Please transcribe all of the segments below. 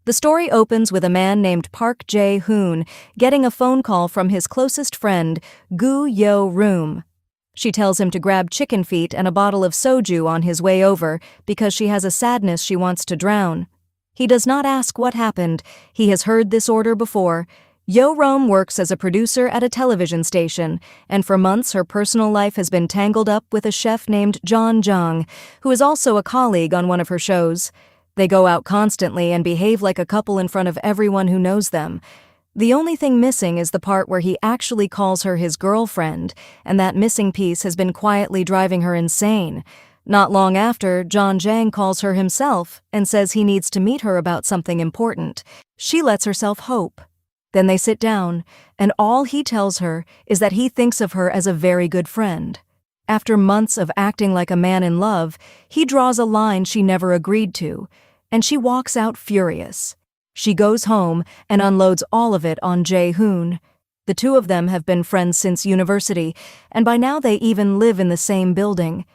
The story opens with a man named Park Jae-hoon getting a phone call from his closest friend, Gu Yo-room. She tells him to grab chicken feet and a bottle of soju on his way over because she has a sadness she wants to drown. He does not ask what happened. He has heard this order before. Yo-rom works as a producer at a television station, and for months her personal life has been tangled up with a chef named John Jung, who is also a colleague on one of her shows. They go out constantly and behave like a couple in front of everyone who knows them. The only thing missing is the part where he actually calls her his girlfriend, and that missing piece has been quietly driving her insane. Not long after, John Jang calls her himself and says he needs to meet her about something important. She lets herself hope. Then they sit down, and all he tells her is that he thinks of her as a very good friend. After months of acting like a man in love, he draws a line she never agreed to, and she walks out furious. She goes home and unloads all of it on Jae-hoon. The two of them have been friends since university, and by now they even live in the same building.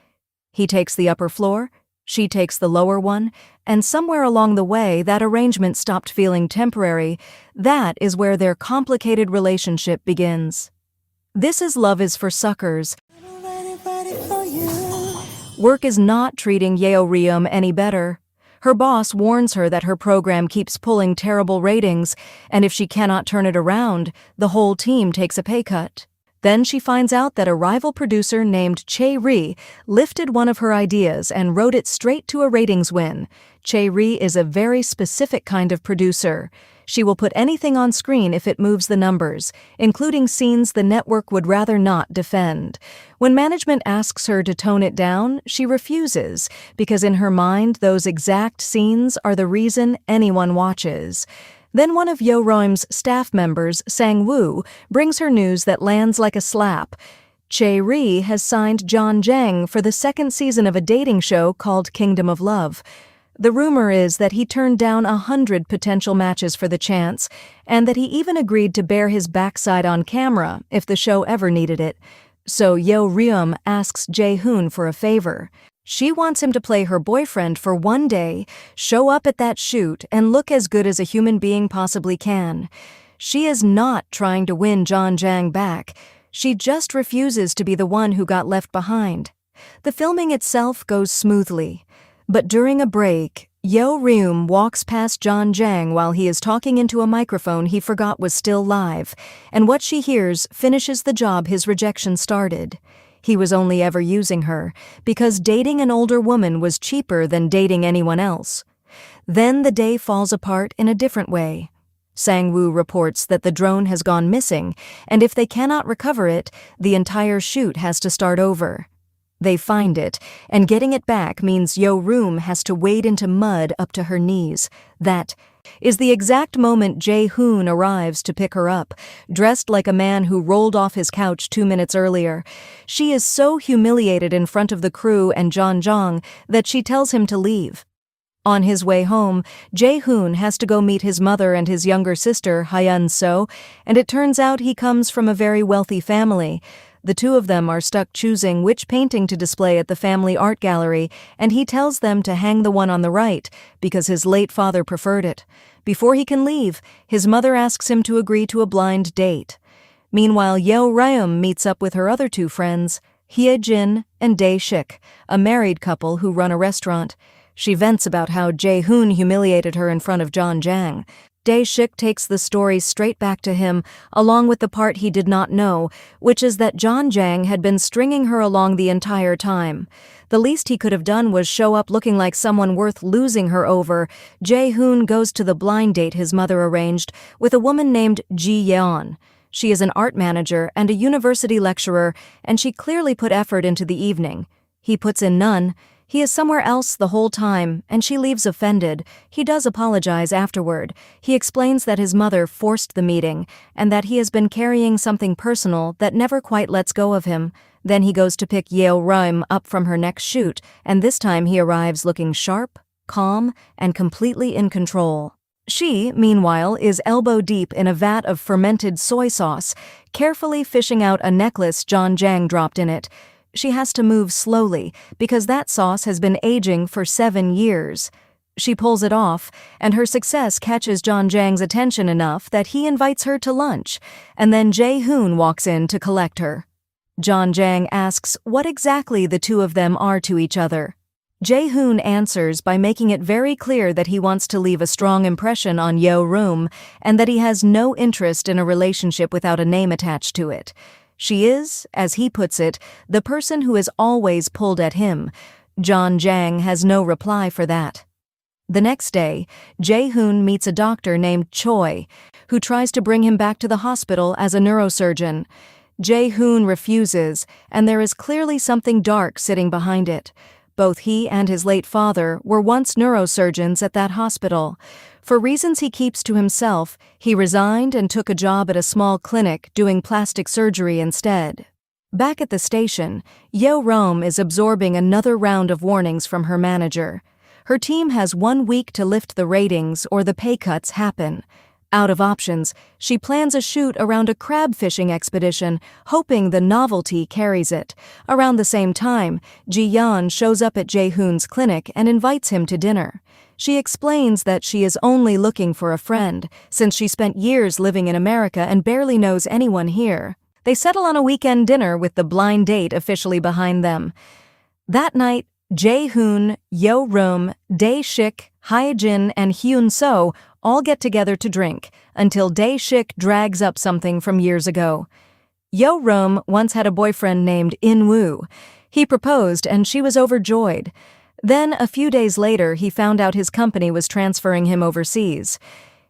He takes the upper floor, she takes the lower one, and somewhere along the way that arrangement stopped feeling temporary. That is where their complicated relationship begins. This is Love is for Suckers. Work is not treating Yeoreum any better. Her boss warns her that her program keeps pulling terrible ratings, and if she cannot turn it around, the whole team takes a pay cut. Then she finds out that a rival producer named Chae-ri lifted one of her ideas and wrote it straight to a ratings win. Chae-ri is a very specific kind of producer. She will put anything on screen if it moves the numbers, including scenes the network would rather not defend. When management asks her to tone it down, she refuses, because in her mind those exact scenes are the reason anyone watches. Then one of Yo-rom's staff members, Sang-woo, brings her news that lands like a slap. Chae-ri has signed John Jang for the second season of a dating show called Kingdom of Love. The rumor is that he turned down 100 potential matches for the chance, and that he even agreed to bare his backside on camera if the show ever needed it. So Yo-reum asks Jae-hoon for a favor. She wants him to play her boyfriend for one day, show up at that shoot, and look as good as a human being possibly can. She is not trying to win John Jang back. She just refuses to be the one who got left behind. The filming itself goes smoothly. But during a break, Yo-reum walks past John Jang while he is talking into a microphone he forgot was still live, and what she hears finishes the job his rejection started. He was only ever using her, because dating an older woman was cheaper than dating anyone else. Then the day falls apart in a different way. Sang-woo reports that the drone has gone missing, and if they cannot recover it, the entire shoot has to start over. They find it, and getting it back means Yo-reum has to wade into mud up to her knees. That is the exact moment Jae-hoon arrives to pick her up, dressed like a man who rolled off his couch 2 minutes earlier. She is so humiliated in front of the crew and John Jang that she tells him to leave. On his way home, Jae-hoon has to go meet his mother and his younger sister, Hyun-so, and it turns out he comes from a very wealthy family. The two of them are stuck choosing which painting to display at the family art gallery, and he tells them to hang the one on the right, because his late father preferred it. Before he can leave, his mother asks him to agree to a blind date. Meanwhile, Yeoreum meets up with her other two friends, Hye-jin and Dae-shik, a married couple who run a restaurant. She vents about how Jae-hoon humiliated her in front of John Jang. Dae-shik takes the story straight back to him, along with the part he did not know, which is that John Jang had been stringing her along the entire time. The least he could have done was show up looking like someone worth losing her over. Jae-hoon goes to the blind date his mother arranged with a woman named Ji Yeon. She is an art manager and a university lecturer, and she clearly put effort into the evening. He puts in none. He is somewhere else the whole time, and she leaves offended. He does apologize afterward. He explains that his mother forced the meeting, and that he has been carrying something personal that never quite lets go of him. Then he goes to pick Yeoreum up from her next shoot, and this time he arrives looking sharp, calm, and completely in control. She, meanwhile, is elbow-deep in a vat of fermented soy sauce, carefully fishing out a necklace John Jang dropped in it. She has to move slowly, because that sauce has been aging for 7 years. She pulls it off, and her success catches John Jang's attention enough that he invites her to lunch, and then Jae-hoon walks in to collect her. John Jang asks what exactly the two of them are to each other. Jae-hoon answers by making it very clear that he wants to leave a strong impression on Yeo-room and that he has no interest in a relationship without a name attached to it. She is, as he puts it, the person who has always pulled at him. John Jang has no reply for that. The next day, Jae-hoon meets a doctor named Choi, who tries to bring him back to the hospital as a neurosurgeon. Jae-hoon refuses, and there is clearly something dark sitting behind it. Both he and his late father were once neurosurgeons at that hospital. For reasons he keeps to himself, he resigned and took a job at a small clinic doing plastic surgery instead. Back at the station, Yeo-room is absorbing another round of warnings from her manager. Her team has 1 week to lift the ratings or the pay cuts happen. Out of options, she plans a shoot around a crab fishing expedition, hoping the novelty carries it. Around the same time, Ji-yeon shows up at Jae-hoon's clinic and invites him to dinner. She explains that she is only looking for a friend, since she spent years living in America and barely knows anyone here. They settle on a weekend dinner with the blind date officially behind them. That night, Jae-hoon, Yeo-room, Dae-shik, Hyejin, and Hyun-so all get together to drink, until Dae-shik drags up something from years ago. Yeo-room once had a boyfriend named In-woo. He proposed and she was overjoyed. Then, a few days later, he found out his company was transferring him overseas.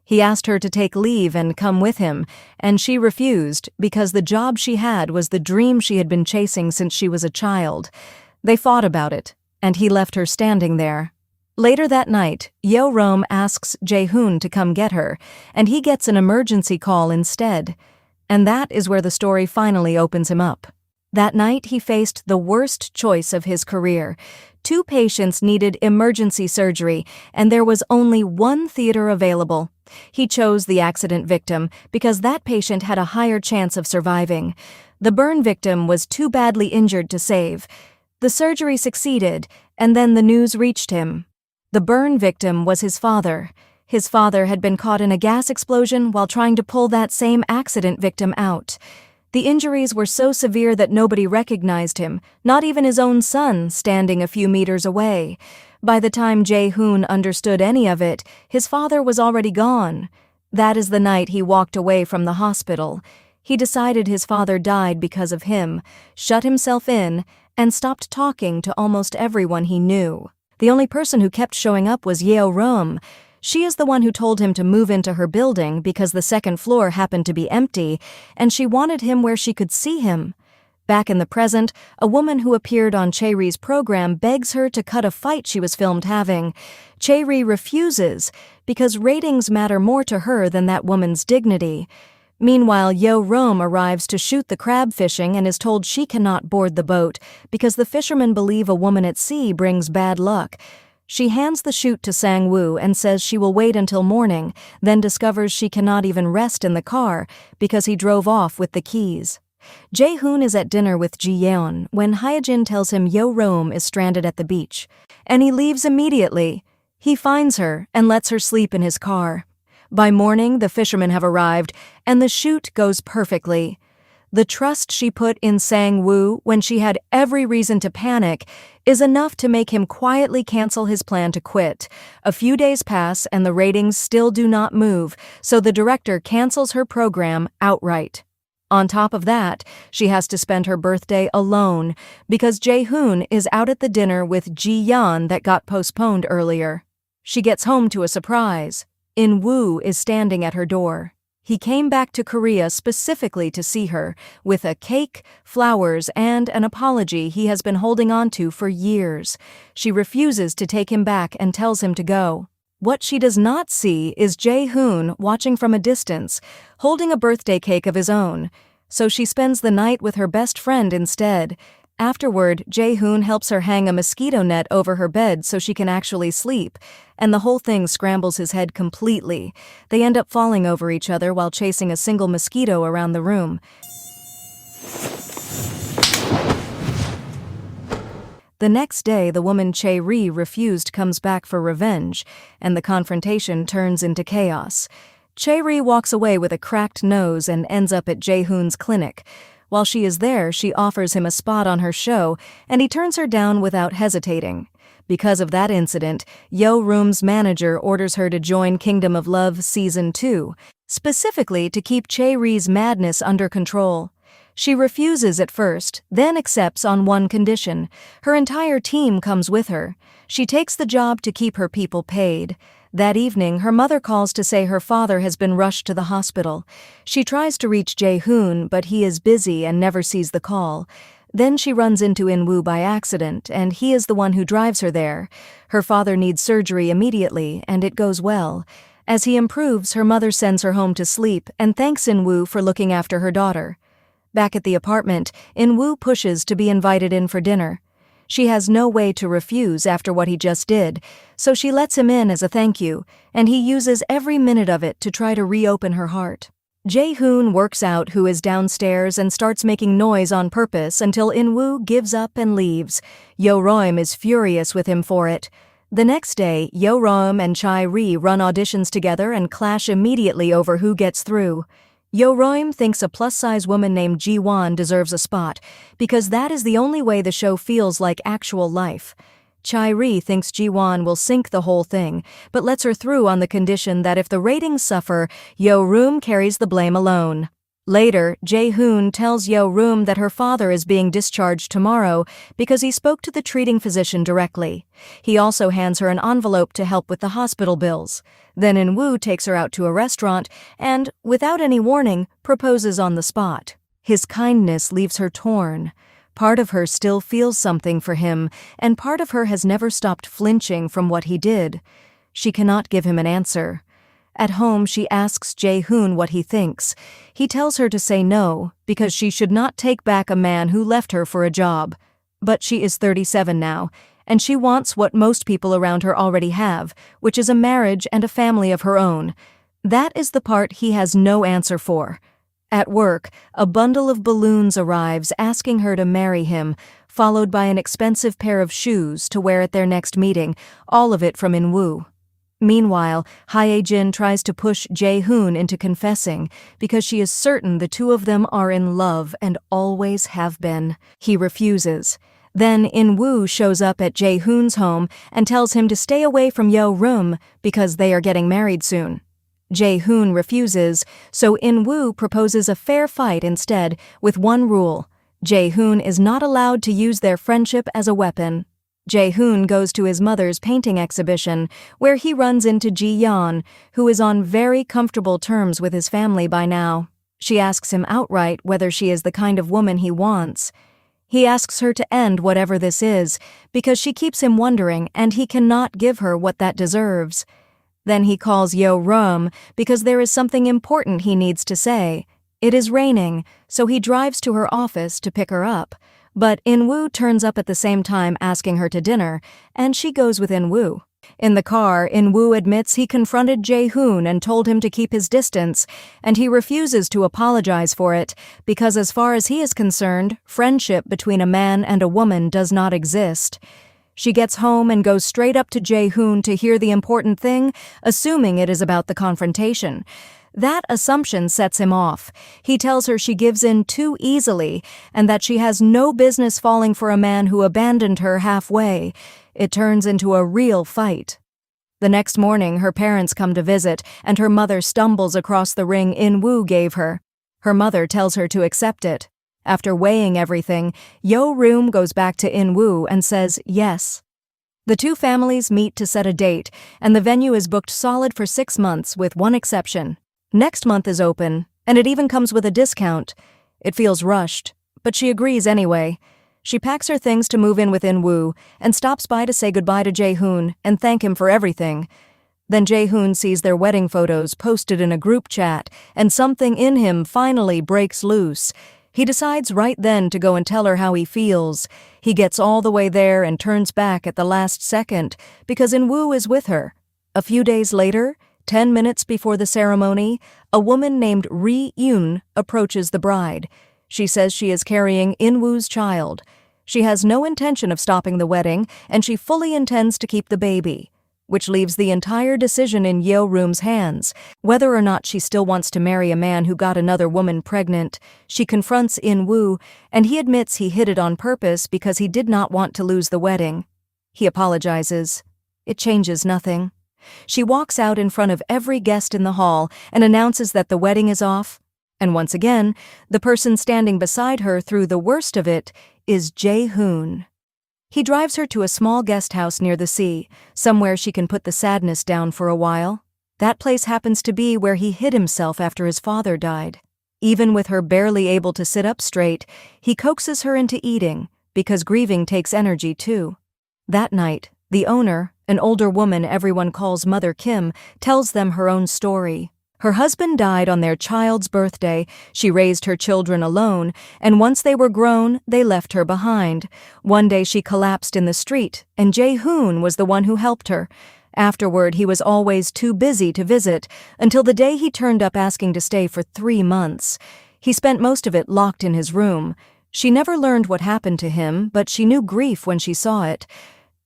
He asked her to take leave and come with him, and she refused because the job she had was the dream she had been chasing since she was a child. They fought about it, and he left her standing there. Later that night, Yeo-room asks Jae-hoon to come get her, and he gets an emergency call instead. And that is where the story finally opens him up. That night, he faced the worst choice of his career. 2 patients needed emergency surgery, and there was only 1 theater available. He chose the accident victim because that patient had a higher chance of surviving. The burn victim was too badly injured to save. The surgery succeeded, and then the news reached him. The burn victim was his father. His father had been caught in a gas explosion while trying to pull that same accident victim out. The injuries were so severe that nobody recognized him, not even his own son standing a few meters away. By the time Jae-hoon understood any of it, his father was already gone. That is the night he walked away from the hospital. He decided his father died because of him, shut himself in, and stopped talking to almost everyone he knew. The only person who kept showing up was Yeo-room. She is the one who told him to move into her building because the second floor happened to be empty, and she wanted him where she could see him. Back in the present, a woman who appeared on Chae-ri's program begs her to cut a fight she was filmed having. Chae-ri refuses because ratings matter more to her than that woman's dignity. Meanwhile, Yeo-room arrives to shoot the crab fishing and is told she cannot board the boat because the fishermen believe a woman at sea brings bad luck. She hands the chute to Sang-woo and says she will wait until morning, then discovers she cannot even rest in the car because he drove off with the keys. Jae-hoon is at dinner with Ji-yeon when Hyejin tells him Yeo-room is stranded at the beach, and he leaves immediately. He finds her and lets her sleep in his car. By morning, the fishermen have arrived, and the shoot goes perfectly. The trust she put in Sang-woo when she had every reason to panic is enough to make him quietly cancel his plan to quit. A few days pass and the ratings still do not move, so the director cancels her program outright. On top of that, she has to spend her birthday alone because Jae-hoon is out at the dinner with Ji-yeon that got postponed earlier. She gets home to a surprise. In-woo is standing at her door. He came back to Korea specifically to see her, with a cake, flowers, and an apology he has been holding on to for years. She refuses to take him back and tells him to go. What she does not see is Jae-hoon watching from a distance, holding a birthday cake of his own. So she spends the night with her best friend instead. Afterward, Jae-hoon helps her hang a mosquito net over her bed so she can actually sleep, and the whole thing scrambles his head completely. They end up falling over each other while chasing a single mosquito around the room. The next day, the woman Chae-ri refused comes back for revenge, and the confrontation turns into chaos. Chae-ri walks away with a cracked nose and ends up at Jae-hoon's clinic. While she is there, she offers him a spot on her show, and he turns her down without hesitating. Because of that incident, Yo-room's manager orders her to join Kingdom of Love Season 2, specifically to keep Chae-ri's madness under control. She refuses at first, then accepts on one condition. Her entire team comes with her. She takes the job to keep her people paid. That evening, her mother calls to say her father has been rushed to the hospital. She tries to reach Jae-hoon, but he is busy and never sees the call. Then she runs into In-woo by accident, and he is the one who drives her there. Her father needs surgery immediately, and it goes well. As he improves, her mother sends her home to sleep and thanks In-woo for looking after her daughter. Back at the apartment, In-woo pushes to be invited in for dinner. She has no way to refuse after what he just did, so she lets him in as a thank you, and he uses every minute of it to try to reopen her heart. Jae-hoon works out who is downstairs and starts making noise on purpose until In-woo gives up and leaves. Yo-roim is furious with him for it. The next day, Yo-roim and Chae-ri run auditions together and clash immediately over who gets through. Yo-roim thinks a plus-size woman named Ji-won deserves a spot, because that is the only way the show feels like actual life. Chae-ri thinks Ji-won will sink the whole thing, but lets her through on the condition that if the ratings suffer, Yo-room carries the blame alone. Later, Jae-hoon tells Yo-room that her father is being discharged tomorrow because he spoke to the treating physician directly. He also hands her an envelope to help with the hospital bills. Then In-woo takes her out to a restaurant and, without any warning, proposes on the spot. His kindness leaves her torn. Part of her still feels something for him, and part of her has never stopped flinching from what he did. She cannot give him an answer. At home, she asks Jae-hoon what he thinks. He tells her to say no, because she should not take back a man who left her for a job. But she is 37 now, and she wants what most people around her already have, which is a marriage and a family of her own. That is the part he has no answer for. At work, a bundle of balloons arrives asking her to marry him, followed by an expensive pair of shoes to wear at their next meeting, all of it from In-woo. Meanwhile, Hye-jin tries to push Jae-hoon into confessing because she is certain the two of them are in love and always have been. He refuses. Then In-woo shows up at Jae-hoon's home and tells him to stay away from Yo-room because they are getting married soon. Jae-hoon refuses, so In-woo proposes a fair fight instead, with one rule. Jae-hoon is not allowed to use their friendship as a weapon. Jae-hoon goes to his mother's painting exhibition, where he runs into Ji-yeon, who is on very comfortable terms with his family by now. She asks him outright whether she is the kind of woman he wants. He asks her to end whatever this is, because she keeps him wondering and he cannot give her what that deserves. Then he calls Yo-room because there is something important he needs to say. It is raining, so he drives to her office to pick her up. But In-woo turns up at the same time asking her to dinner, and she goes with In-woo. In the car, In-woo admits he confronted Jae-hoon and told him to keep his distance, and he refuses to apologize for it because as far as he is concerned, friendship between a man and a woman does not exist. She gets home and goes straight up to Jae-hoon to hear the important thing, assuming it is about the confrontation. That assumption sets him off. He tells her she gives in too easily and that she has no business falling for a man who abandoned her halfway. It turns into a real fight. The next morning, her parents come to visit, and her mother stumbles across the ring In-woo gave her. Her mother tells her to accept it. After weighing everything, Yo-room goes back to In-woo and says yes. The two families meet to set a date, and the venue is booked solid for 6 months with one exception. Next month is open, and it even comes with a discount. It feels rushed, but she agrees anyway. She packs her things to move in with In-woo and stops by to say goodbye to Jae-hoon and thank him for everything. Then Jae-hoon sees their wedding photos posted in a group chat, and something in him finally breaks loose. He decides right then to go and tell her how he feels. He gets all the way there and turns back at the last second because In-woo is with her. A few days later, 10 minutes before the ceremony, a woman named Ri-eun approaches the bride. She says she is carrying In-woo's child. She has no intention of stopping the wedding, and she fully intends to keep the baby, which leaves the entire decision in Yeoreum's hands. Whether or not she still wants to marry a man who got another woman pregnant, she confronts In-woo, and he admits he hid it on purpose because he did not want to lose the wedding. He apologizes. It changes nothing. She walks out in front of every guest in the hall and announces that the wedding is off. And once again, the person standing beside her through the worst of it is Jae-hoon. He drives her to a small guest house near the sea, somewhere she can put the sadness down for a while. That place happens to be where he hid himself after his father died. Even with her barely able to sit up straight, he coaxes her into eating, because grieving takes energy too. That night, the owner, an older woman everyone calls Mother Kim, tells them her own story. Her husband died on their child's birthday, she raised her children alone, and once they were grown, they left her behind. One day she collapsed in the street, and Jae-hoon was the one who helped her. Afterward, he was always too busy to visit, until the day he turned up asking to stay for 3 months. He spent most of it locked in his room. She never learned what happened to him, but she knew grief when she saw it.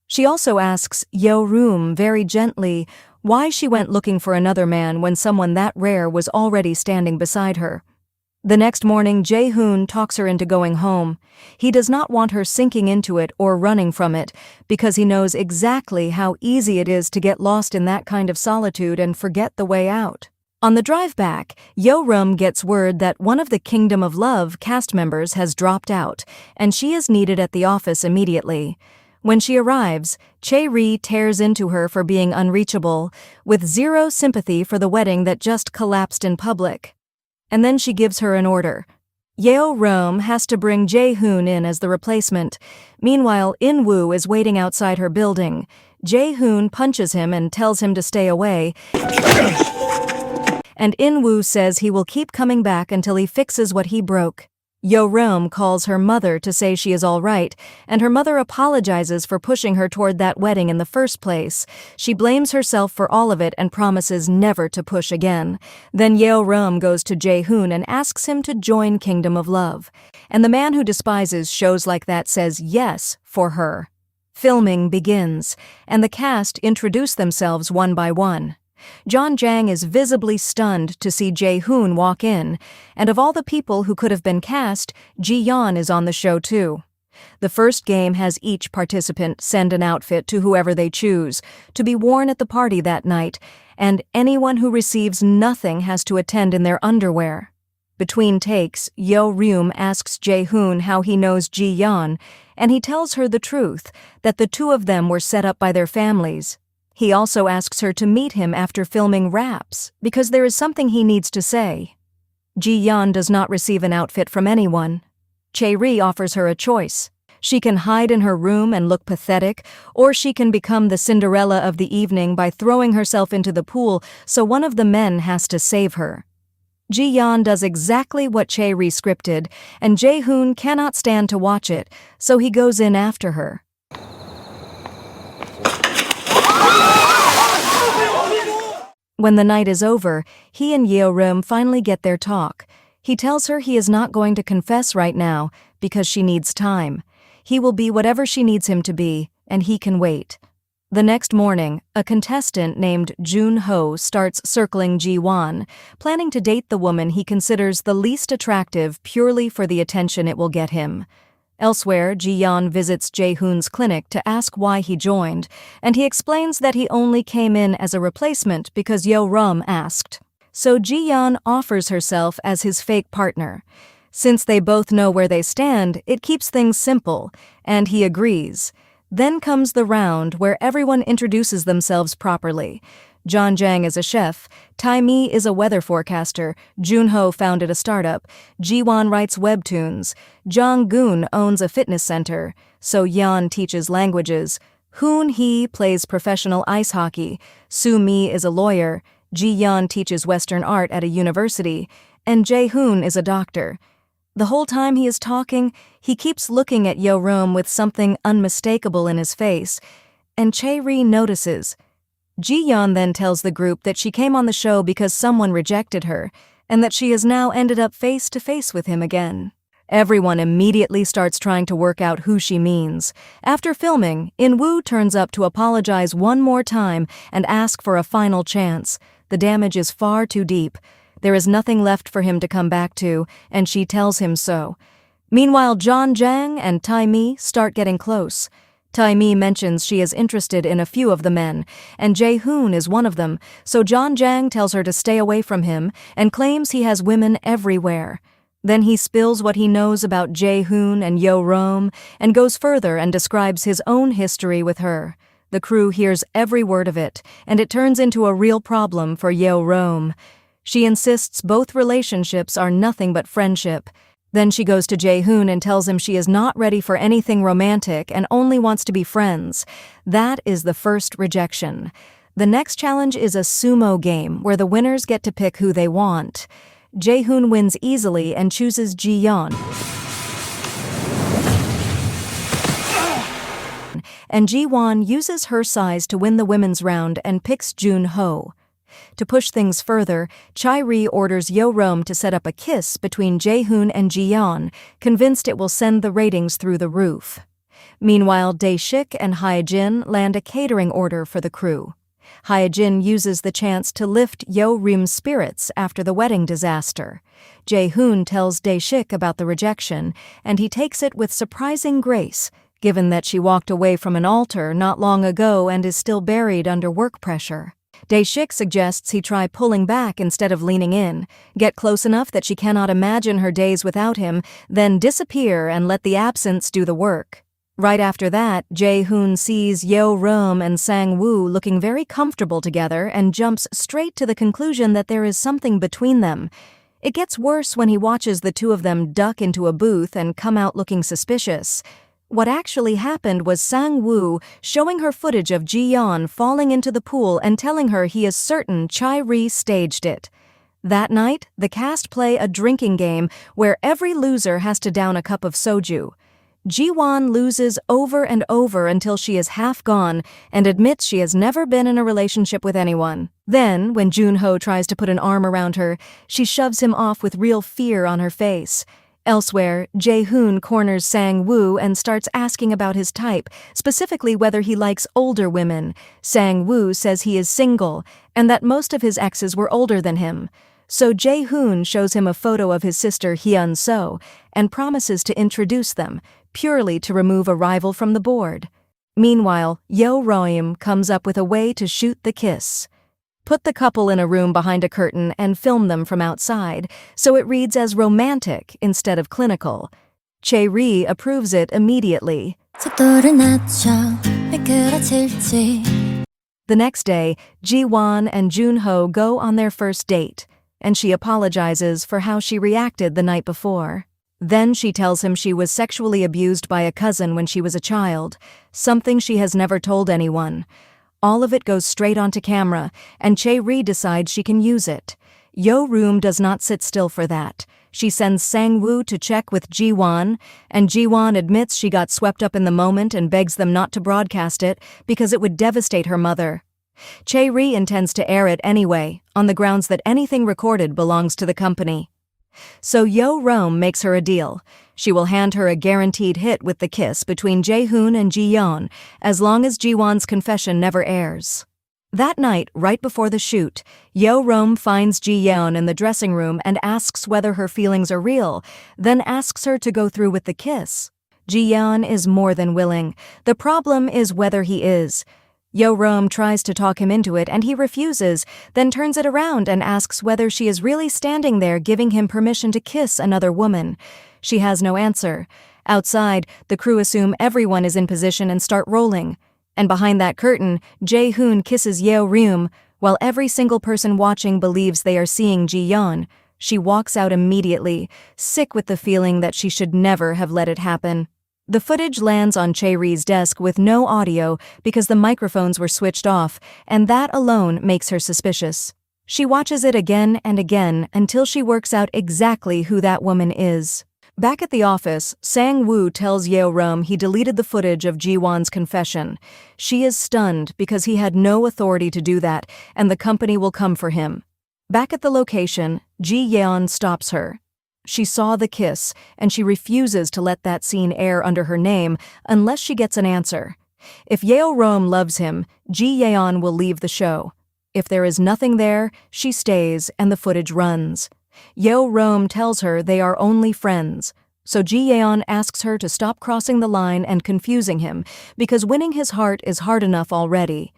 She also asks Yeoreum very gently why she went looking for another man when someone that rare was already standing beside her. The next morning, Jae-hoon talks her into going home. He does not want her sinking into it or running from it, because he knows exactly how easy it is to get lost in that kind of solitude and forget the way out. On the drive back, Yeoreum gets word that one of the Kingdom of Love cast members has dropped out, and she is needed at the office immediately. When she arrives, Chae-ri tears into her for being unreachable, with zero sympathy for the wedding that just collapsed in public. And then she gives her an order. Yeoreum has to bring Jae-hoon in as the replacement. Meanwhile, In-woo is waiting outside her building. Jae-hoon punches him and tells him to stay away. And In-woo says he will keep coming back until he fixes what he broke. Yeoreum calls her mother to say she is all right, and her mother apologizes for pushing her toward that wedding in the first place. She blames herself for all of it and promises never to push again. Then Yeoreum goes to Jae-hoon and asks him to join Kingdom of Love. And the man who despises shows like that says yes for her. Filming begins, and the cast introduce themselves one by one. John Jang is visibly stunned to see Jae-hoon walk in, and of all the people who could have been cast, Ji-yeon is on the show too. The first game has each participant send an outfit to whoever they choose, to be worn at the party that night, and anyone who receives nothing has to attend in their underwear. Between takes, Yeoreum asks Jae-hoon how he knows Ji-yeon, and he tells her the truth, that the two of them were set up by their families. He also asks her to meet him after filming raps, because there is something he needs to say. Ji-yeon does not receive an outfit from anyone. Chae-ri offers her a choice. She can hide in her room and look pathetic, or she can become the Cinderella of the evening by throwing herself into the pool, so one of the men has to save her. Ji-yeon does exactly what Chae-ri scripted, and Jae-hoon cannot stand to watch it, so he goes in after her. When the night is over, he and Yeoreum finally get their talk. He tells her he is not going to confess right now because she needs time. He will be whatever she needs him to be, and he can wait. The next morning, a contestant named Jun-ho starts circling Ji-won, planning to date the woman he considers the least attractive purely for the attention it will get him. Elsewhere, Ji-yeon visits Jae-hoon's clinic to ask why he joined, and he explains that he only came in as a replacement because Yeoreum asked. So Ji-yeon offers herself as his fake partner. Since they both know where they stand, it keeps things simple, and he agrees. Then comes the round where everyone introduces themselves properly. John Jang is a chef, Tae-mi is a weather forecaster, Jun-ho founded a startup, Ji-won writes webtoons, Jong-gun owns a fitness center, So-yeon teaches languages, Hoon-hee plays professional ice hockey, Soo-mi is a lawyer, Ji-yeon teaches Western art at a university, and Jae-hoon is a doctor. The whole time he is talking, he keeps looking at Yeoreum with something unmistakable in his face, and Chae-ri notices. Ji-yeon then tells the group that she came on the show because someone rejected her, and that she has now ended up face to face with him again. Everyone immediately starts trying to work out who she means. After filming, In-woo turns up to apologize one more time and ask for a final chance. The damage is far too deep. There is nothing left for him to come back to, and she tells him so. Meanwhile, John Jang and Tae-mi start getting close. Tae-mi mentions she is interested in a few of the men, and Jae-hoon is one of them, so John Jang tells her to stay away from him and claims he has women everywhere. Then he spills what he knows about Jae-hoon and Yo-rom and goes further and describes his own history with her. The crew hears every word of it, and it turns into a real problem for Yo-rom. She insists both relationships are nothing but friendship. Then she goes to Jae-hoon and tells him she is not ready for anything romantic and only wants to be friends. That is the first rejection. The next challenge is a sumo game where the winners get to pick who they want. Jae-hoon wins easily and chooses Ji-yeon. And Ji-won uses her size to win the women's round and picks Jun-ho. To push things further, Chae-ri orders Yo-rom to set up a kiss between Jae-hoon and Ji-yeon, convinced it will send the ratings through the roof. Meanwhile, Dae-shik and Hae-jin land a catering order for the crew. Hae-jin uses the chance to lift Yo-rim's spirits after the wedding disaster. Jae-hoon tells Dae-shik about the rejection, and he takes it with surprising grace, given that she walked away from an altar not long ago and is still buried under work pressure. Dae-shik suggests he try pulling back instead of leaning in, get close enough that she cannot imagine her days without him, then disappear and let the absence do the work. Right after that, Jae-hoon sees Yo-rom and Sang-woo looking very comfortable together and jumps straight to the conclusion that there is something between them. It gets worse when he watches the two of them duck into a booth and come out looking suspicious. What actually happened was Sang-woo showing her footage of Ji-yeon falling into the pool and telling her he is certain Chae-ri staged it. That night, the cast play a drinking game where every loser has to down a cup of soju. Ji-won loses over and over until she is half gone and admits she has never been in a relationship with anyone. Then, when Jun-ho tries to put an arm around her, she shoves him off with real fear on her face. Elsewhere, Jae-hoon corners Sang-woo and starts asking about his type, specifically whether he likes older women. Sang-woo says he is single and that most of his exes were older than him. So Jae-hoon shows him a photo of his sister Hyun-so and promises to introduce them, purely to remove a rival from the board. Meanwhile, Yo-rom comes up with a way to shoot the kiss. Put the couple in a room behind a curtain and film them from outside, so it reads as romantic instead of clinical. Chae-ri approves it immediately. The next day, Ji-won and Jun-ho go on their first date, and she apologizes for how she reacted the night before. Then she tells him she was sexually abused by a cousin when she was a child, something she has never told anyone. All of it goes straight onto camera, and Chae-ri decides she can use it. Yo-rom does not sit still for that. She sends Sang-woo to check with Ji-won, and Ji-won admits she got swept up in the moment and begs them not to broadcast it because it would devastate her mother. Chae-ri intends to air it anyway, on the grounds that anything recorded belongs to the company. So Yo-rom makes her a deal. She will hand her a guaranteed hit with the kiss between Jae-hoon and Ji-yeon, as long as Ji-won's confession never airs. That night, right before the shoot, Yo-rom finds Ji-yeon in the dressing room and asks whether her feelings are real, then asks her to go through with the kiss. Ji-yeon is more than willing. The problem is whether he is. Yo-rom tries to talk him into it and he refuses, then turns it around and asks whether she is really standing there giving him permission to kiss another woman. She has no answer. Outside, the crew assume everyone is in position and start rolling. And behind that curtain, Jae-hoon kisses Yo-rom, while every single person watching believes they are seeing Ji-yeon. She walks out immediately, sick with the feeling that she should never have let it happen. The footage lands on Chae-ri's desk with no audio because the microphones were switched off, and that alone makes her suspicious. She watches it again and again until she works out exactly who that woman is. Back at the office, Sang-woo tells Yo-rom he deleted the footage of Ji-won's confession. She is stunned because he had no authority to do that, and the company will come for him. Back at the location, Ji-yeon stops her. She saw the kiss, and she refuses to let that scene air under her name unless she gets an answer. If Yeo Rome loves him, Ji Yeon will leave the show. If there is nothing there, she stays and the footage runs. Yeo Rome tells her they are only friends, so Ji Yeon asks her to stop crossing the line and confusing him, because winning his heart is hard enough already.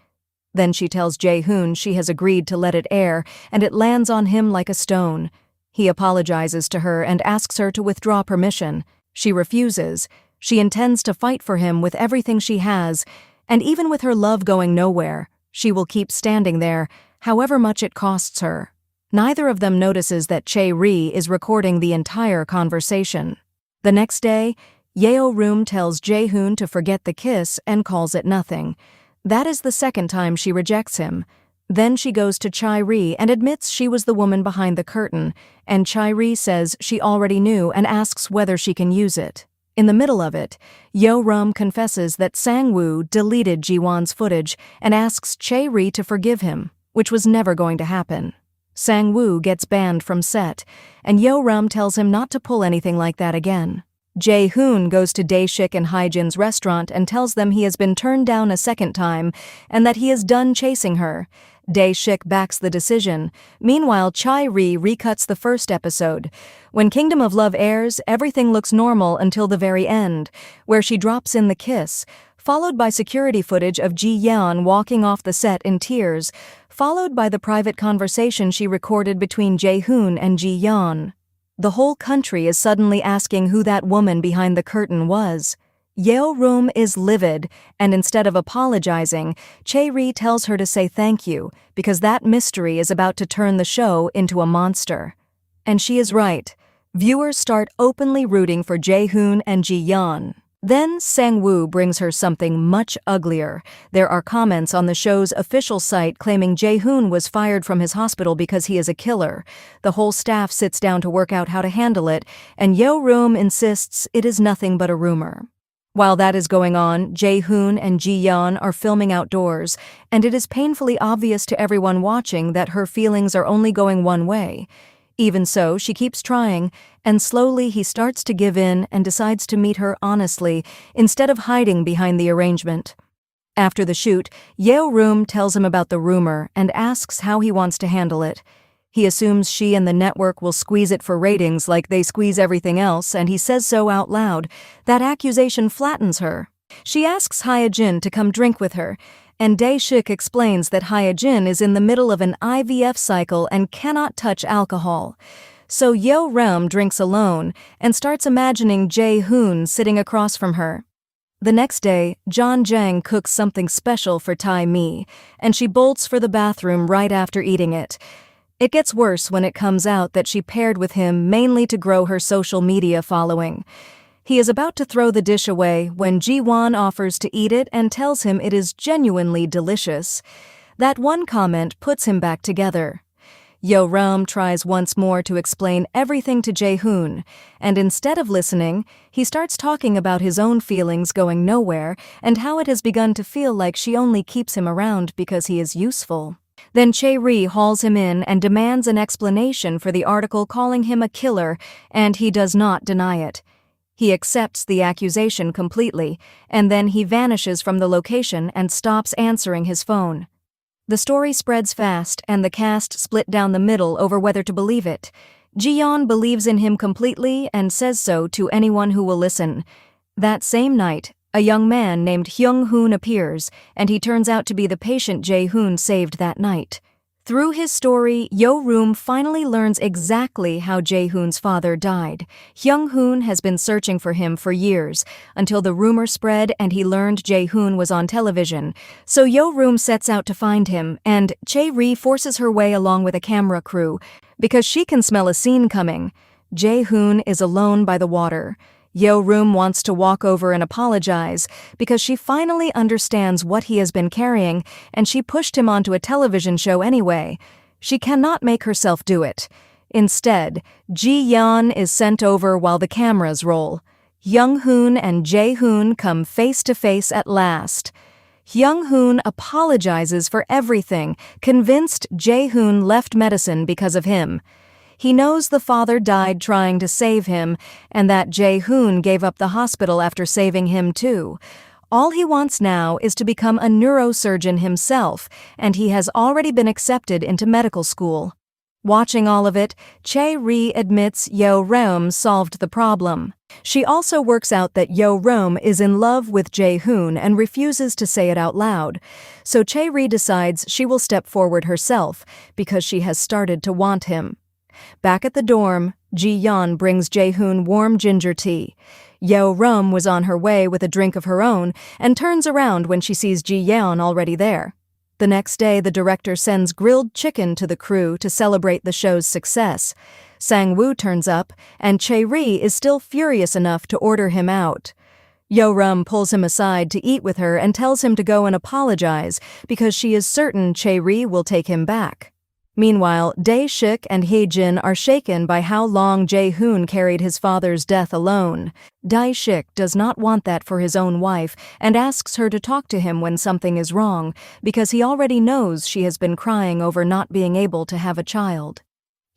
Then she tells Jae-hoon she has agreed to let it air, and it lands on him like a stone. He apologizes to her and asks her to withdraw permission. She refuses. She intends to fight for him with everything she has, and even with her love going nowhere, she will keep standing there, however much it costs her. Neither of them notices that Chae-ri is recording the entire conversation. The next day, Yeo Rome tells Jae-hoon to forget the kiss and calls it nothing. That is the second time she rejects him. Then she goes to Chae-ri and admits she was the woman behind the curtain, and Chae-ri says she already knew and asks whether she can use it. In the middle of it, Yeo Rome confesses that Sang-woo deleted Ji-won's footage and asks Chae-ri to forgive him, which was never going to happen. Sang-woo gets banned from set, and Yeo Rome tells him not to pull anything like that again. Jae-hoon goes to Dae-shik and Hae-jin's restaurant and tells them he has been turned down a second time and that he is done chasing her. Dae-shik backs the decision. Meanwhile, Chae-ri recuts the first episode. When Kingdom of Love airs, everything looks normal until the very end, where she drops in the kiss, followed by security footage of Ji Yeon walking off the set in tears, followed by the private conversation she recorded between Jae-hoon and Ji Yeon. The whole country is suddenly asking who that woman behind the curtain was. Yeo Rome is livid, and instead of apologizing, Chae-ri tells her to say thank you, because that mystery is about to turn the show into a monster. And she is right. Viewers start openly rooting for Jae-hoon and Ji Yeon. Then Sang-woo brings her something much uglier. There are comments on the show's official site claiming Jae-hoon was fired from his hospital because he is a killer. The whole staff sits down to work out how to handle it, and Yeo Rome insists it is nothing but a rumor. While that is going on, Jae-hoon and Ji Yeon are filming outdoors, and it is painfully obvious to everyone watching that her feelings are only going one way. Even so, she keeps trying, and slowly he starts to give in and decides to meet her honestly, instead of hiding behind the arrangement. After the shoot, Yeo Rome tells him about the rumor and asks how he wants to handle it. He assumes she and the network will squeeze it for ratings like they squeeze everything else, and he says so out loud. That accusation flattens her. She asks Hae-jin to come drink with her, and Dae-shik explains that Hae-jin is in the middle of an IVF cycle and cannot touch alcohol. So Yeo Rome drinks alone and starts imagining Jae-hoon sitting across from her. The next day, John Jang cooks something special for Tae-mi, and she bolts for the bathroom right after eating it. It gets worse when it comes out that she paired with him mainly to grow her social media following. He is about to throw the dish away when Ji-won offers to eat it and tells him it is genuinely delicious. That one comment puts him back together. Yeo Rome tries once more to explain everything to Jae-hoon, and instead of listening, he starts talking about his own feelings going nowhere and how it has begun to feel like she only keeps him around because he is useful. Then Chae-ri hauls him in and demands an explanation for the article calling him a killer, and he does not deny it. He accepts the accusation completely, and then he vanishes from the location and stops answering his phone. The story spreads fast, and the cast split down the middle over whether to believe it. Ji-yeon believes in him completely and says so to anyone who will listen. That same night, a young man named Hyung-hoon appears, and he turns out to be the patient Jae-hoon saved that night. Through his story, Yeo Rome finally learns exactly how Jae-hoon's father died. Hyung-hoon has been searching for him for years, until the rumor spread and he learned Jae-hoon was on television. So Yeo Rome sets out to find him, and Chae-ri forces her way along with a camera crew, because she can smell a scene coming. Jae-hoon is alone by the water. Yeo Rome wants to walk over and apologize because she finally understands what he has been carrying, and she pushed him onto a television show anyway. She cannot make herself do it. Instead, Ji Yeon is sent over while the cameras roll. Hyung-hoon and Jae-hoon come face to face at last. Hyung-hoon apologizes for everything, convinced Jae-hoon left medicine because of him. He knows the father died trying to save him, and that Jae-hoon gave up the hospital after saving him too. All he wants now is to become a neurosurgeon himself, and he has already been accepted into medical school. Watching all of it, Chae-ri admits Yo-reum solved the problem. She also works out that Yo-reum is in love with Jae-hoon and refuses to say it out loud, so Chae-ri decides she will step forward herself because she has started to want him. Back at the dorm, Ji-yeon brings Jae-hoon warm ginger tea. Yo-reum was on her way with a drink of her own and turns around when she sees Ji-yeon already there. The next day, the director sends grilled chicken to the crew to celebrate the show's success. Sang-woo turns up, and Chae-ri is still furious enough to order him out. Yo-reum pulls him aside to eat with her and tells him to go and apologize because she is certain Chae-ri will take him back. Meanwhile, Dae-shik and Hye-jin are shaken by how long Jae-hoon carried his father's death alone. Dae-shik does not want that for his own wife and asks her to talk to him when something is wrong, because he already knows she has been crying over not being able to have a child.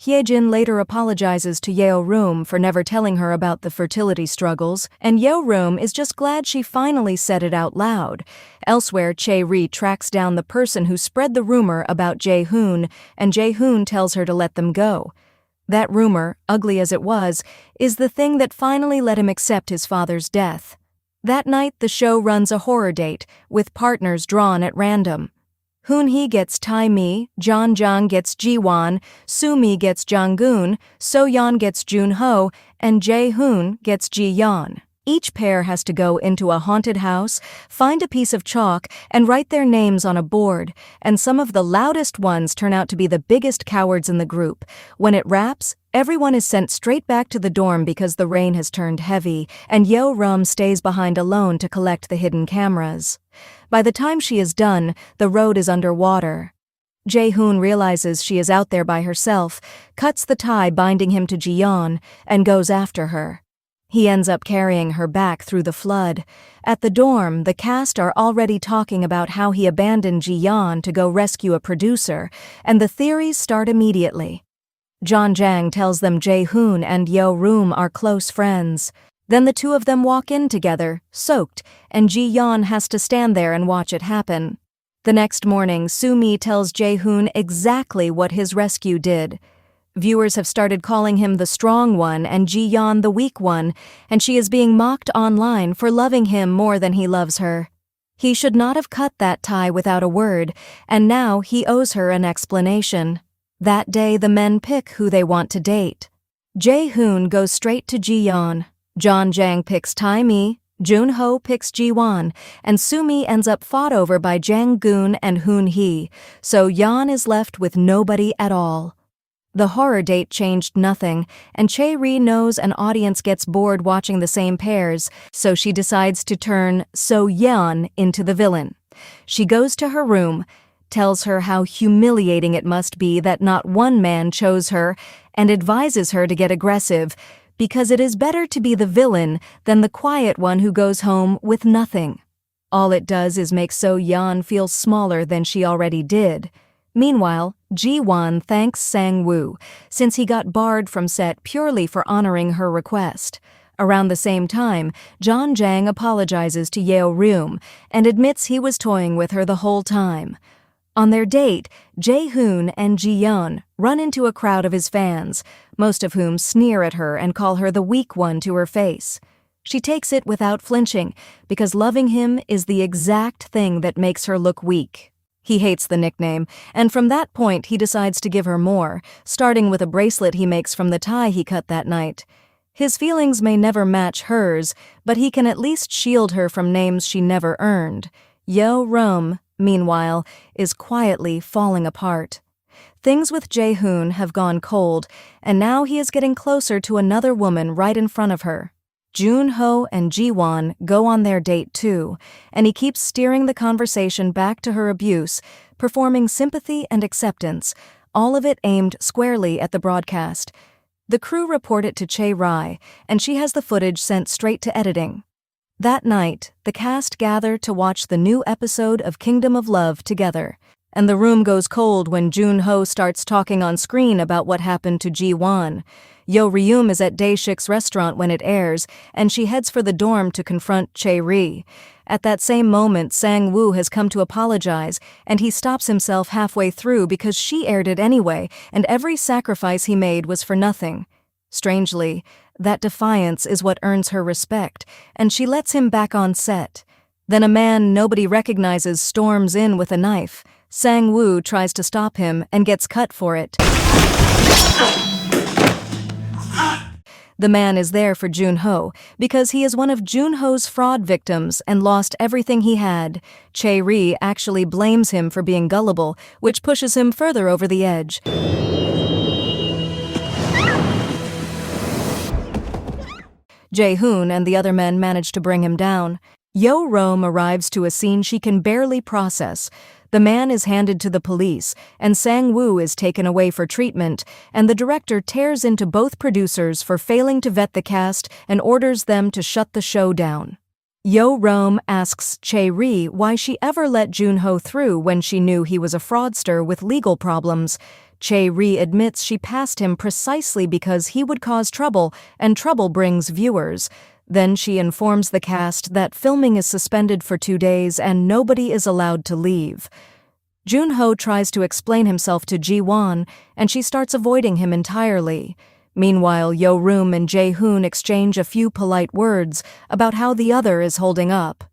Hye-jin later apologizes to Yo-reum for never telling her about the fertility struggles, and Yo-reum is just glad she finally said it out loud. Elsewhere, Chae-ri tracks down the person who spread the rumor about Jae-hoon, and Jae-hoon tells her to let them go. That rumor, ugly as it was, is the thing that finally let him accept his father's death. That night, the show runs a horror date, with partners drawn at random. Hoon-hee gets Tae-mi, Jeon-jang gets Ji-won, Soo-mi gets Jang-geun, So-yeon gets Jun-ho, and Jae-hoon gets Ji-yeon. Each pair has to go into a haunted house, find a piece of chalk, and write their names on a board, and some of the loudest ones turn out to be the biggest cowards in the group. When it wraps, everyone is sent straight back to the dorm because the rain has turned heavy, and Yo-reum stays behind alone to collect the hidden cameras. By the time she is done, the road is underwater. Jae-hoon realizes she is out there by herself, cuts the tie binding him to Ji-yeon, and goes after her. He ends up carrying her back through the flood. At the dorm, the cast are already talking about how he abandoned Ji-yeon to go rescue a producer, and the theories start immediately. Jeon-jang tells them Jae-hoon and Yo-reum are close friends. Then the two of them walk in together, soaked, and Ji-yeon has to stand there and watch it happen. The next morning, Soo-mi tells Jae-hoon exactly what his rescue did. Viewers have started calling him the strong one and Ji-yeon the weak one, and she is being mocked online for loving him more than he loves her. He should not have cut that tie without a word, and now he owes her an explanation. That day, the men pick who they want to date. Jae-hoon goes straight to Ji-yeon. Jeon-jang picks Tae-mi, Jun-ho picks Ji-won, and Soo-mi ends up fought over by Jang-geun and Hoon-hee, so Yeon is left with nobody at all. The horror date changed nothing, and Chae-ri knows an audience gets bored watching the same pairs, so she decides to turn So-yeon into the villain. She goes to her room, tells her how humiliating it must be that not one man chose her, and advises her to get aggressive, because it is better to be the villain than the quiet one who goes home with nothing. All it does is make So-yeon feel smaller than she already did. Meanwhile, Ji-won thanks Sang-woo, since he got barred from set purely for honoring her request. Around the same time, Jeon-jang apologizes to Yo-reum and admits he was toying with her the whole time. On their date, Jae-hoon and Ji-yeon run into a crowd of his fans, most of whom sneer at her and call her the weak one to her face. She takes it without flinching, because loving him is the exact thing that makes her look weak. He hates the nickname, and from that point he decides to give her more, starting with a bracelet he makes from the tie he cut that night. His feelings may never match hers, but he can at least shield her from names she never earned. Yo-reum, meanwhile, is quietly falling apart. Things with Jae-hoon have gone cold, and now he is getting closer to another woman right in front of her. Jun-ho and Ji-won go on their date too, and he keeps steering the conversation back to her abuse, performing sympathy and acceptance, all of it aimed squarely at the broadcast. The crew report it to Chae-ri, and she has the footage sent straight to editing. That night, the cast gather to watch the new episode of Kingdom of Love together. and the room goes cold when Jun-ho starts talking on screen about what happened to Ji-won. Yo-ryum is at Daeshik's restaurant when it airs, and she heads for the dorm to confront Chae-ri. At that same moment, Sang-woo has come to apologize, and he stops himself halfway through because she aired it anyway, and every sacrifice he made was for nothing. Strangely, that defiance is what earns her respect, and she lets him back on set. Then a man nobody recognizes storms in with a knife. Sang-woo tries to stop him and gets cut for it. The man is there for Jun-ho because he is one of Jun-ho's fraud victims and lost everything he had. Chae-ri actually blames him for being gullible, which pushes him further over the edge. Jae-hoon and the other men manage to bring him down. Yo-ryum arrives to a scene she can barely process. The man is handed to the police, and Sang-woo is taken away for treatment, and the director tears into both producers for failing to vet the cast and orders them to shut the show down. Yo-ryum asks Chae-ri why she ever let Jun-ho through when she knew he was a fraudster with legal problems. Chae-ri admits she passed him precisely because he would cause trouble, and trouble brings viewers. Then she informs the cast that filming is suspended for 2 days and nobody is allowed to leave. Jun-ho tries to explain himself to Ji-won, and she starts avoiding him entirely. Meanwhile, Yo-ryum and Jae-hoon exchange a few polite words about how the other is holding up.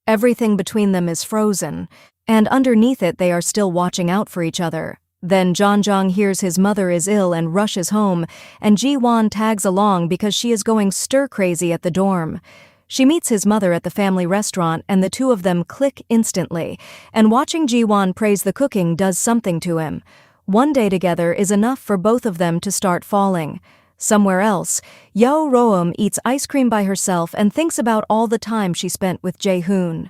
Everything between them is frozen, and underneath it they are still watching out for each other. Then Jeonjong hears his mother is ill and rushes home, and Ji-won tags along because she is going stir-crazy at the dorm. She meets his mother at the family restaurant, and the two of them click instantly, and watching Ji-won praise the cooking does something to him. One day together is enough for both of them to start falling. Somewhere else, Yo-ryum eats ice cream by herself and thinks about all the time she spent with Jae-hoon.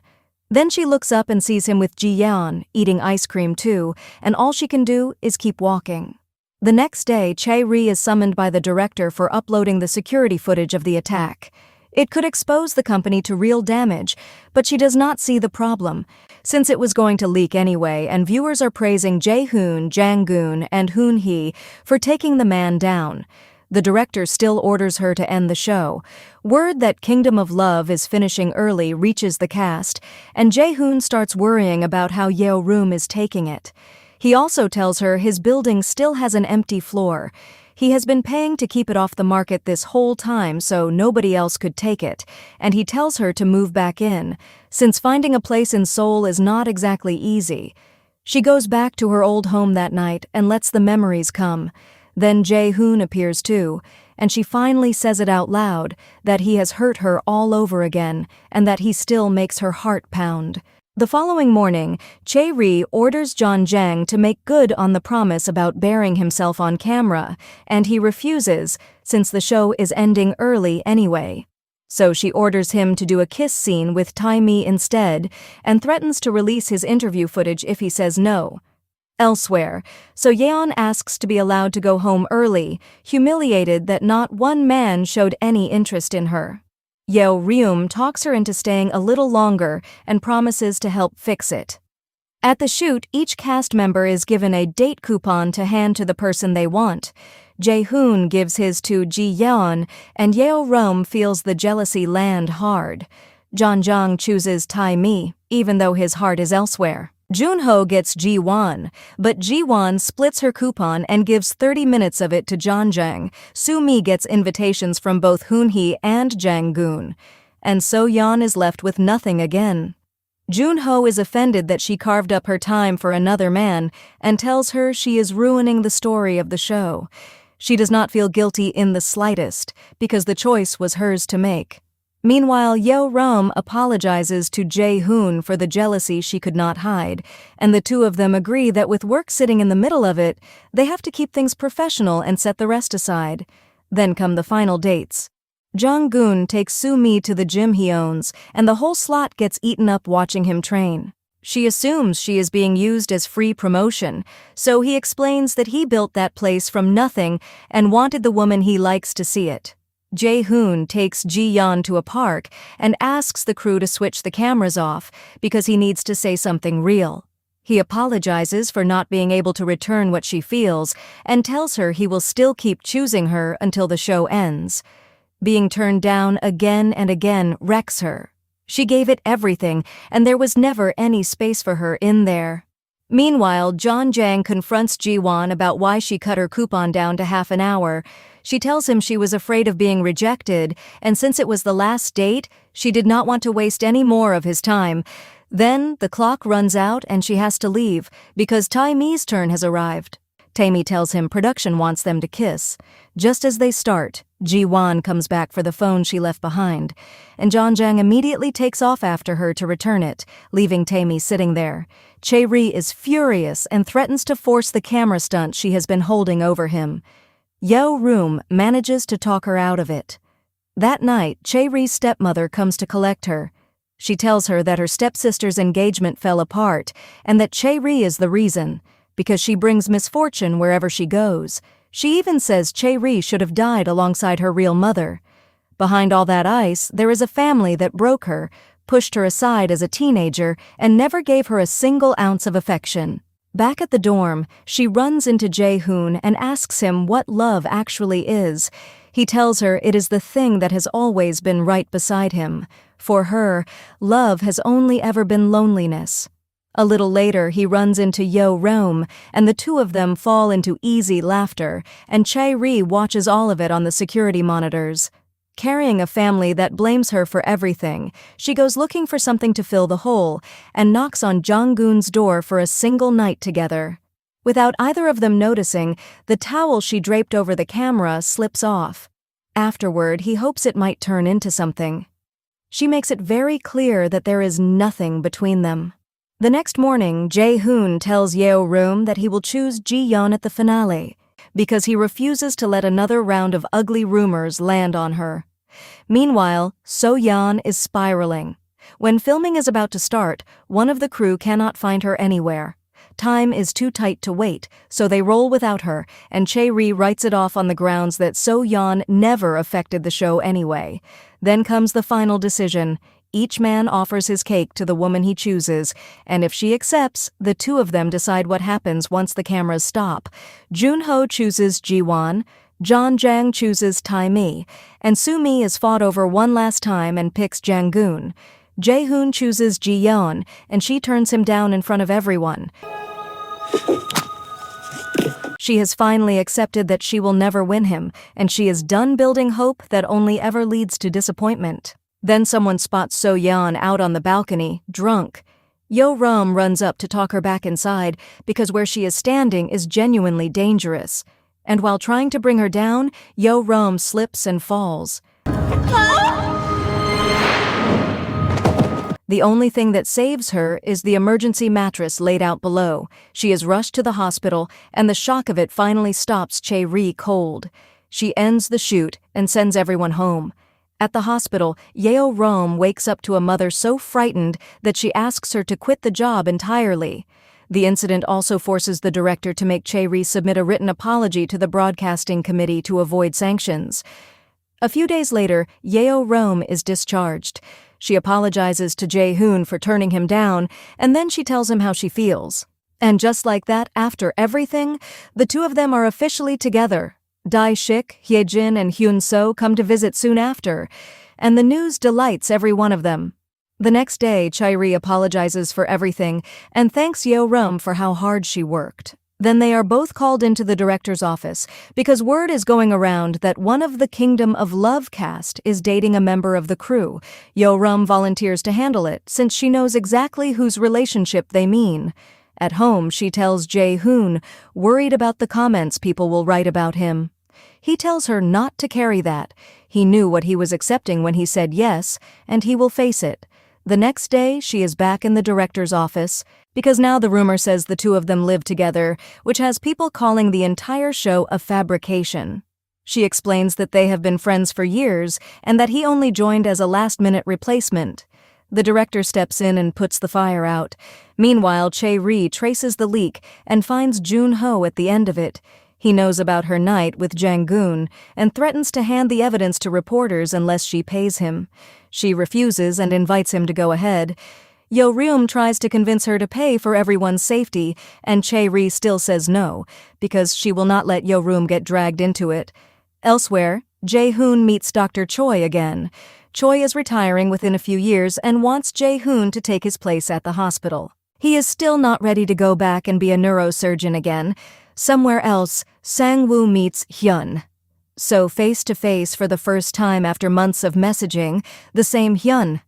Then she looks up and sees him with Ji-yeon, eating ice cream too, and all she can do is keep walking. The next day, Chae-ri is summoned by the director for uploading the security footage of the attack. It could expose the company to real damage, but she does not see the problem, since it was going to leak anyway, and viewers are praising Jae-hoon, Jang-gun, and Hoon-hee for taking the man down. The director still orders her to end the show. Word that Kingdom of Love is finishing early reaches the cast, and Jae-hoon starts worrying about how Yo-ryum is taking it. He also tells her his building still has an empty floor. He has been paying to keep it off the market this whole time so nobody else could take it, and he tells her to move back in, since finding a place in Seoul is not exactly easy. She goes back to her old home that night and lets the memories come. Then Jae-hoon appears too, and she finally says it out loud, that he has hurt her all over again, and that he still makes her heart pound. The following morning, Chae-ri orders John Jang to make good on the promise about burying himself on camera, and he refuses, since the show is ending early anyway. So she orders him to do a kiss scene with Tae-mi instead, and threatens to release his interview footage if he says no. Elsewhere, So Yeon asks to be allowed to go home early, humiliated that not one man showed any interest in her. Yo-ryum talks her into staying a little longer and promises to help fix it. At the shoot, each cast member is given a date coupon to hand to the person they want. Jae-hoon gives his to Ji-yeon, and Yo-ryum feels the jealousy land hard. Jeonjong chooses Tae-mi, even though his heart is elsewhere. Jun-ho gets Ji-won, but Ji-won splits her coupon and gives 30 minutes of it to Jeonjang. Soo-mi gets invitations from both Hoon-hee and Jang-gun. And So Yeon is left with nothing again. Jun-ho is offended that she carved up her time for another man and tells her she is ruining the story of the show. She does not feel guilty in the slightest, because the choice was hers to make. Meanwhile, Yo-ryum apologizes to Jae-hoon for the jealousy she could not hide, and the two of them agree that with work sitting in the middle of it, they have to keep things professional and set the rest aside. Then come the final dates. Jang-gun takes Soo-mi to the gym he owns, and the whole slot gets eaten up watching him train. She assumes she is being used as free promotion, so he explains that he built that place from nothing and wanted the woman he likes to see it. Jae-hoon takes Ji-yeon to a park and asks the crew to switch the cameras off because he needs to say something real. He apologizes for not being able to return what she feels and tells her he will still keep choosing her until the show ends. Being turned down again and again wrecks her. She gave it everything, and there was never any space for her in there. Meanwhile, John Jang confronts Ji-won about why she cut her coupon down to half an hour. She tells him she was afraid of being rejected, and since it was the last date, she did not want to waste any more of his time. Then, the clock runs out and she has to leave, because Tae-mi's turn has arrived. Tae-mi tells him production wants them to kiss. Just as they start, Ji-won comes back for the phone she left behind, and John Jang immediately takes off after her to return it, leaving Tae-mi sitting there. Chae-ri is furious and threatens to force the camera stunt she has been holding over him. Yeo-room manages to talk her out of it. That night, Chae-ri's stepmother comes to collect her. She tells her that her stepsister's engagement fell apart and that Chae-ri is the reason, because she brings misfortune wherever she goes. She even says Chae-ri should have died alongside her real mother. Behind all that ice, there is a family that broke her, pushed her aside as a teenager, and never gave her a single ounce of affection. Back at the dorm, she runs into Jae-hoon and asks him what love actually is. He tells her it is the thing that has always been right beside him. For her, love has only ever been loneliness. A little later, he runs into Yeo-room, and the two of them fall into easy laughter, and Chae-ri watches all of it on the security monitors. Carrying a family that blames her for everything, she goes looking for something to fill the hole, and knocks on Jong-gun's door for a single night together. Without either of them noticing, the towel she draped over the camera slips off. Afterward, he hopes it might turn into something. She makes it very clear that there is nothing between them. The next morning, Jae-hoon tells Yeo-room that he will choose Ji-yeon at the finale, because he refuses to let another round of ugly rumors land on her. Meanwhile, So-yeon is spiraling. When filming is about to start, one of the crew cannot find her anywhere. Time is too tight to wait, so they roll without her, and Chae-ri writes it off on the grounds that So-yeon never affected the show anyway. Then comes the final decision. Each man offers his cake to the woman he chooses, and if she accepts, the two of them decide what happens once the cameras stop. Junho chooses Ji-won, John Jang chooses Tae-mi, and Soo-mi is fought over one last time and picks Jang-gun. Jae-hoon chooses Ji-yeon, and she turns him down in front of everyone. She has finally accepted that she will never win him, and she is done building hope that only ever leads to disappointment. Then someone spots So-yeon out on the balcony, drunk. Yeo-room runs up to talk her back inside because where she is standing is genuinely dangerous. And while trying to bring her down, Yeo-room slips and falls. The only thing that saves her is the emergency mattress laid out below. She is rushed to the hospital, and the shock of it finally stops Chae-ri cold. She ends the shoot and sends everyone home. At the hospital, Yeo-room wakes up to a mother so frightened that she asks her to quit the job entirely. The incident also forces the director to make Chae-ri submit a written apology to the broadcasting committee to avoid sanctions. A few days later, Yeo-room is discharged. She apologizes to Jae-hoon for turning him down, and then she tells him how she feels. And just like that, after everything, the two of them are officially together. Dae-shik, Hye-jin, and Hyun-so come to visit soon after, and the news delights every one of them. The next day, Chae-ri apologizes for everything and thanks Yeo-room for how hard she worked. Then they are both called into the director's office because word is going around that one of the Kingdom of Love cast is dating a member of the crew. Yeo-room volunteers to handle it since she knows exactly whose relationship they mean. At home, she tells Jae-hoon, worried about the comments people will write about him. He tells her not to carry that. He knew what he was accepting when he said yes, and he will face it. The next day, she is back in the director's office, because now the rumor says the two of them live together, which has people calling the entire show a fabrication. She explains that they have been friends for years, and that he only joined as a last-minute replacement. The director steps in and puts the fire out. Meanwhile, Chae-ri traces the leak and finds Junho at the end of it. He knows about her night with Jang-gun and threatens to hand the evidence to reporters unless she pays him. She refuses and invites him to go ahead. Yo-ryum tries to convince her to pay for everyone's safety, and Chae-ri still says no, because she will not let Yo-ryum get dragged into it. Elsewhere, Jae-hoon meets Dr. Choi again. Choi is retiring within a few years and wants Jae-hoon to take his place at the hospital. He is still not ready to go back and be a neurosurgeon again. Somewhere else, Sang-woo meets Hyun. So face-to-face for the first time after months of messaging, the same Hyun.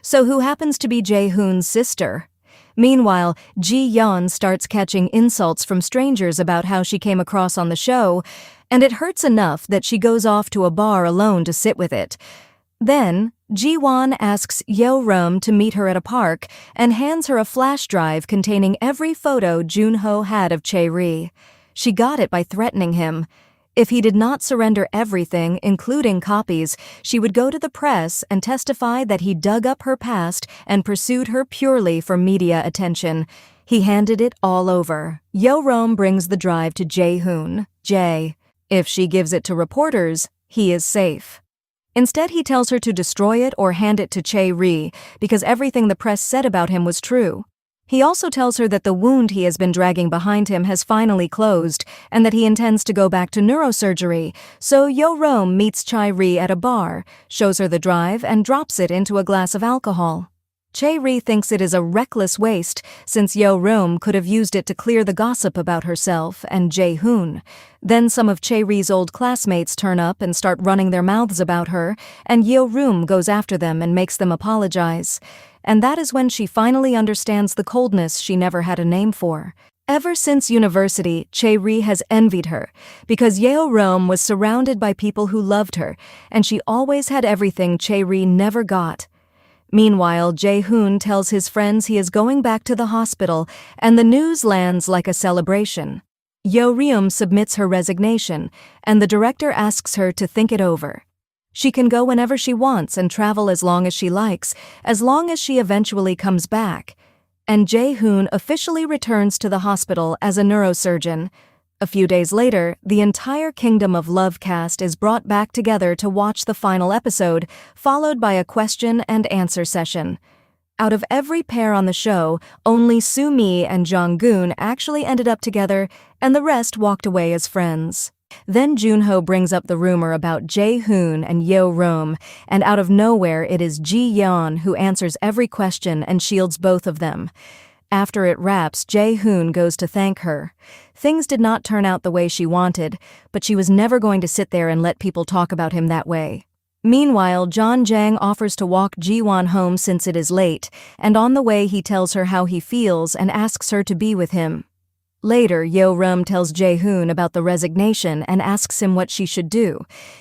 So who happens to be Jae-hoon's sister? Meanwhile, Ji-yeon starts catching insults from strangers about how she came across on the show, and it hurts enough that she goes off to a bar alone to sit with it. Then, Ji-won asks Yo-ryum to meet her at a park and hands her a flash drive containing every photo Junho had of Chae-ri. She got it by threatening him. If he did not surrender everything, including copies, she would go to the press and testify that he dug up her past and pursued her purely for media attention. He handed it all over. Yo-ryum brings the drive to Jae-hoon. If she gives it to reporters, he is safe. Instead, he tells her to destroy it or hand it to Chae-ri, because everything the press said about him was true. He also tells her that the wound he has been dragging behind him has finally closed, and that he intends to go back to neurosurgery, so Yo-ryum meets Chae-ri at a bar, shows her the drive, and drops it into a glass of alcohol. Chae-ri thinks it is a reckless waste, since Yo-ryum could have used it to clear the gossip about herself and Jae-hoon. Then some of Chae-ri's old classmates turn up and start running their mouths about her, and Yo-ryum goes after them and makes them apologize. And that is when she finally understands the coldness she never had a name for. Ever since university, Chae-ri has envied her, because Yo-ryum was surrounded by people who loved her, and she always had everything Chae-ri never got. Meanwhile, Jae-hoon tells his friends he is going back to the hospital, and the news lands like a celebration. Yo-ryum submits her resignation, and the director asks her to think it over. She can go whenever she wants and travel as long as she likes, as long as she eventually comes back. And Jae-hoon officially returns to the hospital as a neurosurgeon. A few days later, the entire Kingdom of Love cast is brought back together to watch the final episode, followed by a question and answer session. Out of every pair on the show, only Soo-mi and Jong-gun actually ended up together, and the rest walked away as friends. Then Junho brings up the rumor about Jae-hoon and Yo-ryum, and out of nowhere it is Ji-yeon who answers every question and shields both of them. After it wraps, Jae-hoon goes to thank her. Things did not turn out the way she wanted, but she was never going to sit there and let people talk about him that way. Meanwhile, John Jang offers to walk Ji-won home since it is late, and on the way he tells her how he feels and asks her to be with him. Later, Yo-ryum tells Jae-hoon about the resignation and asks him what she should do.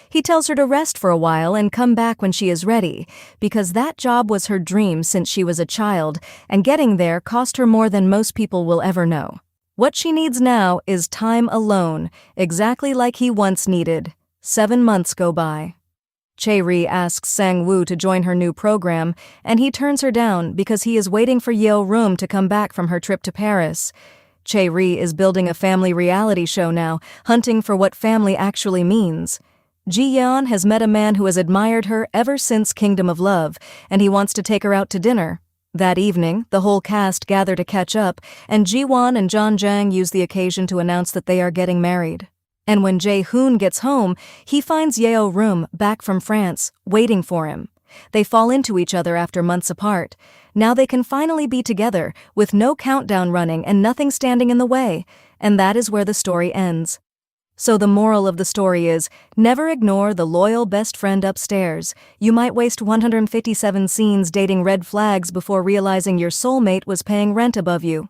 He tells her to rest for a while and come back when she is ready, because that job was her dream since she was a child, and getting there cost her more than most people will ever know. What she needs now is time alone, exactly like he once needed. 7 months go by. Chae-ri asks Sang-woo to join her new program, and he turns her down because he is waiting for Yo-ryum to come back from her trip to Paris. Chae-ri is building a family reality show now, hunting for what family actually means. Ji-yeon has met a man who has admired her ever since Kingdom of Love, and he wants to take her out to dinner. That evening, the whole cast gather to catch up, and Ji-won and John Jang use the occasion to announce that they are getting married. And when Jae-hoon gets home, he finds Yo-ryum back from France, waiting for him. They fall into each other after months apart. Now they can finally be together, with no countdown running and nothing standing in the way, and that is where the story ends. So the moral of the story is, never ignore the loyal best friend upstairs. You might waste 157 scenes dating red flags before realizing your soulmate was paying rent above you.